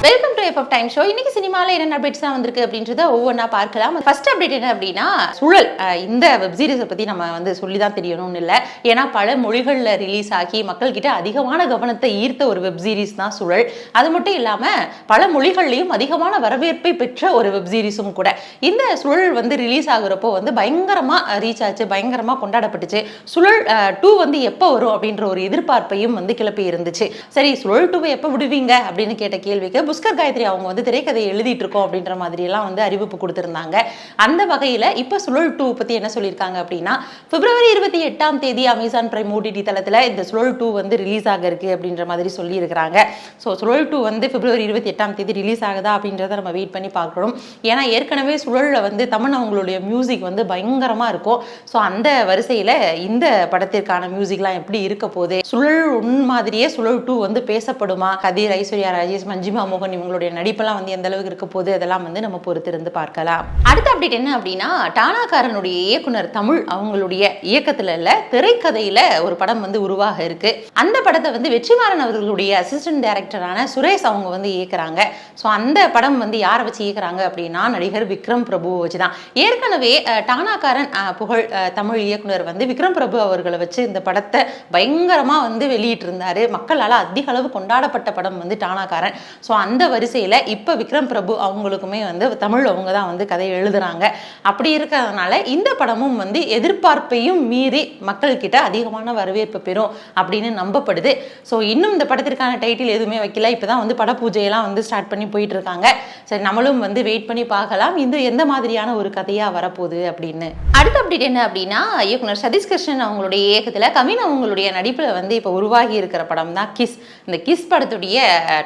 Welcome to FF time show. இன்னைக்கு சினிமால என்ன அப்டேட்ஸ் தான் வந்திருக்கு அப்படின்றத ஒவ்வொன்றா பார்க்கலாம். ஃபர்ஸ்ட் அப்டேட் என்ன அப்படின்னா, சுழல் இந்த வெப் சீரிஸை பத்தி நம்ம வந்து சொல்லி தான் தெரியணும்னு இல்லை. ஏன்னா பல மொழிகளில் ரிலீஸ் ஆகி மக்கள் கிட்ட அதிகமான கவனத்தை ஈர்த்த ஒரு வெப் சீரிஸ் தான் சுழல். அது மட்டும் இல்லாம பல மொழிகள்லையும் அதிகமான வரவேற்பை பெற்ற ஒரு வெப் சீரிஸும் கூட. இந்த சுழல் வந்து ரிலீஸ் ஆகுறப்போ வந்து பயங்கரமா ரீச் ஆச்சு, பயங்கரமா கொண்டாடப்பட்டுச்சு. சுழல் 2 வந்து எப்போ வரும் அப்படின்ற ஒரு எதிர்பார்ப்பையும் வந்து கிளப்பி இருந்துச்சு. சரி, சுழல் 2 எப்போ விடுவீங்க அப்படின்னு கேட்ட கேள்விக்கு புஷ்கர் காயத்ரி அவங்க வந்து திரைக்கதையை எழுதிட்டு இருக்கோம் அப்படின்ற மாதிரி எல்லாம் வந்து அறிவிப்பு கொடுத்திருந்தாங்க. அந்த வகையில இப்ப சுழல் 2 பத்தி என்ன சொல்லியிருக்காங்க அப்படின்னா, பிப்ரவரி 28 அமேசான் பிரைம் ஓடிடி தளத்துல இந்த சுழல் 2 வந்து ரிலீஸ் ஆக இருக்கு அப்படின்ற மாதிரி சொல்லி இருக்கிறாங்க. ஸோ சுழல் 2 வந்து பிப்ரவரி 28 ரிலீஸ் ஆகுதா அப்படின்றத நம்ம வெயிட் பண்ணி பார்க்கணும். ஏன்னா ஏற்கனவே சுழல்ல வந்து தமிழ் அவங்களுடைய மியூசிக் வந்து பயங்கரமா இருக்கும். ஸோ அந்த வரிசையில இந்த படத்திற்கான மியூசிக்லாம் எப்படி இருக்க போகுது, சுழல் 1 மாதிரியே சுழல் 2 வந்து பேசப்படுமா, கதிர், ஐஸ்வர்யா ராஜேஷ், மஞ்சிமா மோகன் இவங்களுடைய நடிப்பெல்லாம் வந்து எந்த அளவுக்கு இருக்க போகுது, அதெல்லாம் வந்து நம்ம பொறுத்திருந்து பார்க்கலாம். அடுத்த அப்டேட் என்ன அப்படின்னா, டானாக்காரனுடைய இயக்குனர் தமிழ் அவங்களுடைய இயக்கத்துல இல்ல திரைக்கதையில ஒரு படம் வந்து உருவாக இருக்கு. அந்த படத்தை வந்து வெற்றிமாறன் அவர்களுடைய அசிஸ்டன்ட் டைரக்டரான சுரேஷ் அவங்க வந்து இயக்குறாங்க. ஸோ அந்த படம் வந்து யாரை வச்சு இயக்குறாங்க அப்படின்னா, நடிகர் விக்ரம் பிரபுவை வச்சுதான். ஏற்கனவே டானாக்காரன் புகழ் தமிழ் இயக்குனர் வந்து விக்ரம் பிரபு அவர்களை வச்சு இந்த படத்தை பயங்கரமா வந்து வெளியிட்டு இருந்தாரு. மக்களால் அதிக அளவு கொண்டாடப்பட்ட படம் வந்து டானாக்காரன். ஸோ அந்த வரிசையில் இப்போ விக்ரம் பிரபு அவங்களுக்குமே வந்து தமிழ் அவங்க தான் வந்து கதையை எழுதுறாங்க. அப்படி இருக்கிறதுனால இந்த படமும் வந்து எதிர்பார்ப்பையும் மீறி மக்கள்கிட்ட அதிகமான வரவேற்பு பெறும் அப்படின்னு நம்பப்படுது. ஸோ இன்னும் இந்த படத்திற்கான டைட்டில் எதுவுமே வைக்கல. இப்போ தான் வந்து பட பூஜையெல்லாம் வந்து ஸ்டார்ட் பண்ணி போயிட்டு இருக்காங்க. சரி, நம்மளும் வந்து வெயிட் பண்ணி பார்க்கலாம் இது எந்த மாதிரியான ஒரு கதையாக வரப்போகுது அப்படின்னு. அடுத்த அப்டேட் என்ன அப்படின்னா, இயக்குனர் சதீஷ் கிருஷ்ணன் அவங்களுடைய இயக்கத்தில் கவின் அவங்களுடைய நடிப்பில் வந்து இப்போ உருவாகி இருக்கிற படம் தான் கிஸ். இந்த கிஸ் படத்துடைய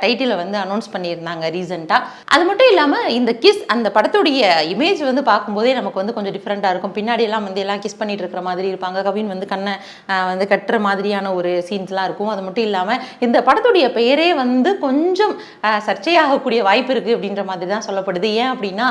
டைட்டிலை வந்து அனௌன்ஸ் பண்ணியிருந்தாங்க ரீசெண்டாக. அது மட்டும் இல்லாமல் இந்த கிஸ் அந்த படத்துடைய இமேஜ் வந்து பார்க்கும்போதே நமக்கு வந்து கொஞ்சம் டிஃப்ரெண்ட்டாக இருக்கும். பின்னாடி எல்லாம் வந்து எல்லாம் கிஸ் பண்ணிட்டு இருக்கிற மாதிரி இருப்பாங்க. கவின் வந்து கண்ணை வந்து கட்டுற மாதிரியான ஒரு சீன்ஸ்லாம் இருக்கும். அது மட்டும் இல்லாமல் இந்த படத்துடைய பெயரே வந்து கொஞ்சம் சர்ச்சையாகக்கூடிய வாய்ப்பு இருக்குது அப்படின்ற மாதிரி தான் சொல்லப்படுது. ஏன் அப்படின்னா,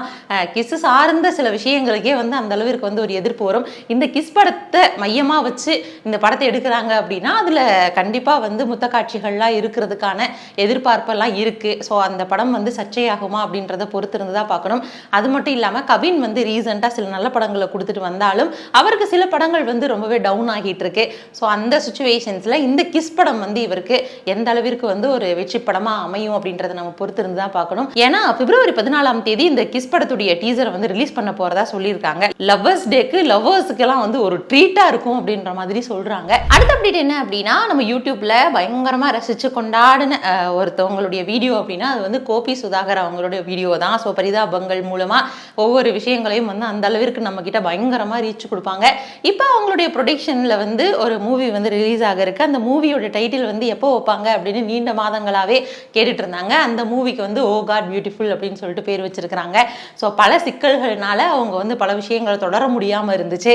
கிஸ் சார்ந்த சில விஷயங்களுக்கே வந்து அந்த அளவிற்கு வந்து ஒரு எதிர்ப்பு வரும். இந்த கிஸ் படத்தை மையமாக வச்சு இந்த படத்தை எடுக்கிறாங்க அப்படின்னா அதில் கண்டிப்பாக வந்து முத்த காட்சிகள்லாம் இருக்கிறதுக்கான எதிர்பார்ப்பெல்லாம் இருக்குது. ஸோ அந்த படம் வந்து சர்ச்சையாகுமா அப்படின்றத பொறுத்திருந்து தான் பார்க்கணும். அது மட்டும் இல்லாமல் கவின் வந்து ரீசெண்டாக சில நல்ல படங்களை கொடுத்துட்டு வந்தாலும் அவருக்கு சில படங்கள் வந்து ரொம்பவே டவுன் ஆகிட்டு இருக்கு. ஸோ அந்த சுச்சுவேஷன்ஸில் இந்த கிஸ் படம் வந்து இவருக்கு எந்த அளவிற்கு வந்து ஒரு வெற்றி படமாக அமையும் அப்படின்றத நம்ம பொறுத்திருந்து தான் பார்க்கணும். ஏன்னா பிப்ரவரி 14 இந்த கிஸ் படத்துடைய டீசரை வந்து ரிலீஸ் பண்ண போறதா சொல்லியிருக்காங்க. லவ்வர்ஸ் டேக்கு லவ்வர்ஸுக்கெல்லாம் வந்து ஒரு ட்ரீட்டாக இருக்கும் அப்படின்ற மாதிரி சொல்கிறாங்க. அடுத்த அப்டேட் என்ன அப்படின்னா, நம்ம யூடியூப்ல பயங்கரமாக ரசித்து கொண்டாடின ஒருத்தவங்களுடைய வீடியோ அப்படின்னா அது வந்து கோபி சுதாகர் அவங்களுடைய வீடியோ தான். ஸோ பரிதாபங்கள் மூலமாக ஒவ்வொரு விஷயங்களையும் வந்து அந்த அளவிற்கு நம்ம கிட்ட பயங்கரமாக ரீச் கொடுப்பாங்க. இப்போ அவங்களுடைய ப்ரொடக்ஷனில் வந்து ஒரு மூவி வந்து ரிலீஸ் ஆக இருக்கு. அந்த மூவியோட டைட்டில் வந்து எப்போ வைப்பாங்க அப்படின்னு நீண்ட மாதங்களாகவே கேட்டுட்டு இருந்தாங்க. அந்த மூவிக்கு வந்து ஓ காட் பியூட்டிஃபுல் அப்படின்னு சொல்லிட்டு பேர் வச்சிருக்கிறாங்க. ஸோ பல சிக்கல்கள்னால அவங்க வந்து பல விஷயங்களை தொடர முடியாமல் இருந்துச்சு.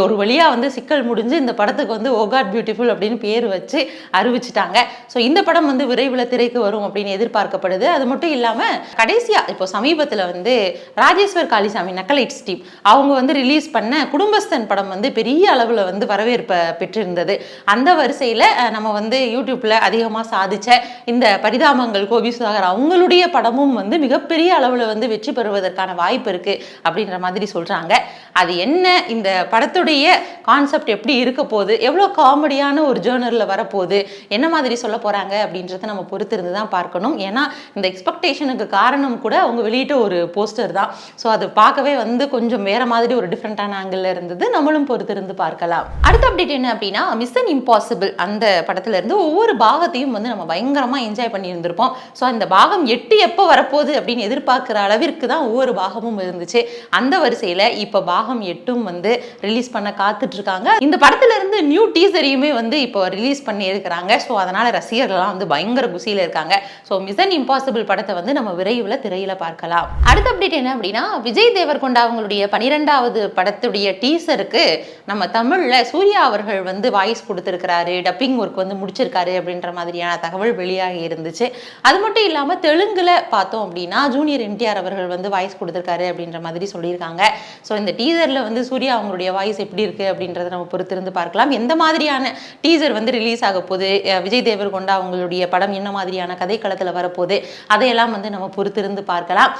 ஒரு வழியாக வந்து சிக்கல் முடிஞ்சு இந்த படத்துக்கு வந்து ஓ காட் பியூட்டிஃபுல் அப்படின்னு பேர் வச்சு அறிவிச்சிட்டாங்க. ஸோ இந்த படம் வந்து விரைவில் திரைக்கு வரும் அப்படின்னு எதிர்பார்க்கப்படுது. அது மட்டும் இல்லாமல் கடைசியாக இப்போ சமீபத்தில் வந்து ராஜேஸ்வர் காளிசாமி நக்கலைட்ஸ் டீம் அவங்க வந்து ரிலீஸ் பண்ண குடும்பஸ்தன் படம் வந்து பெரிய அளவில் வந்து வரவேற்பை பெற்றிருந்தது. அந்த வரிசையில் நம்ம வந்து யூடியூப்பில் அதிகமாக சாதித்த இந்த பரிதாபங்கள் கோபி சுதாகர் அவங்களுடைய படமும் வந்து மிகப்பெரிய அளவில் வந்து வெற்றி பெறுவதற்கான வாய்ப்பு இருக்குது அப்படின்ற மாதிரி சொல்கிறாங்க. அது என்ன, இந்த படத்துடைய கான்செப்ட் எப்படி இருக்க போகுது, எவ்வளோ காமெடியான ஒரு ஜேர்னரில் வரப்போகுது, என்ன மாதிரி சொல்ல போகிறாங்க அப்படின்றத நம்ம பொறுத்திருந்து தான் பார்க்கணும். ஏன்னா இந்த எக்ஸ்பெக்டேஷனுக்கு காரணம் கூட அவங்க வெளியிட்ட ஒரு போஸ்டர் தான். ஸோ அது பார்க்கவே வந்து கொஞ்சம் வேற மாதிரி ஒரு டிஃப்ரெண்டான ஆங்கிள் இருந்தது. நம்மளும் பொறுத்திருந்து பார்க்கலாம். அடுத்த அப்டேட் என்ன அப்படின்னா, மிஷன் இம்பாசிபிள் அந்த படத்துல இருந்து ஒவ்வொரு பாகத்தையும் வந்து நம்ம பயங்கரமா என்ஜாய் பண்ணி இருந்திருப்போம். ஸோ அந்த பாகம் 8 எப்போ வரப்போகுது அப்படின்னு எதிர்பார்க்கிற அளவிற்கு தான் ஒவ்வொரு பாகமும் இருந்துச்சு. அந்த வரிசையில இப்போ பாகம் 8 வந்து ரிலீஸ் பண்ண காத்துட்டு இருக்காங்க. இந்த படத்துல இருந்து நியூ டீசரையுமே வந்து இப்போ ரிலீஸ் பண்ணி இருக்கிறாங்க. ஸோ அதனால ரசிகர்கள்லாம் வந்து பயங்கர குசியில இருக்காங்க. ஸோ மிஷன் இம்பாசிபிள் படத்தை வந்து நம்ம விரைவில் திரையில பார்க்கலாம். அடுத்த அப்டேட் என்ன அப்படின்னா, விஜய் தேவர்கொண்டா அவங்களுடைய 12வது படத்துடைய டீசருக்கு நம்ம தமிழ்ல சூர்யா அவர்கள் வந்து வாய்ஸ் கொடுத்திருக்கிறாரு, டப்பிங் ஒர்க் வந்து முடிச்சிருக்காரு அப்படின்ற மாதிரியான தகவல் வெளியாகி இருந்துச்சு. அது மட்டும் இல்லாமல் தெலுங்குல பார்த்தோம் அப்படின்னா ஜூனியர் என்டிஆர் அவர்கள் வந்து வாய்ஸ் கொடுத்துருக்காரு அப்படின்ற மாதிரி சொல்லியிருக்காங்க. ஸோ இந்த டீசரில் வந்து சூர்யா அவங்களுடைய வாய்ஸ் எப்படி இருக்குது அப்படின்றத நம்ம பொறுத்திருந்து பார்க்கலாம். எந்த மாதிரியான டீசர் வந்து ரிலீஸ் ஆக போகுது, விஜய் தேவர்கொண்டா அவங்களுடைய படம் என்ன மாதிரியான கதைக்களத்தில் வரப்போகுது, அதையெல்லாம் வந்து நம்ம பொறுத்திருந்து பார்க்கலாம்.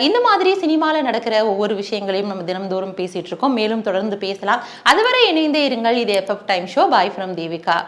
இந்த மாதிரி சினிமாவில் நடக்கிற ஒவ்வொரு விஷயங்களையும் நம்ம தினம்தோறும் பேசிட்டு இருக்கோம். மேலும் தொடர்ந்து பேசலாம். அதுவரை இணைந்தே இருங்கள். இது FF time show. Bye from Devika.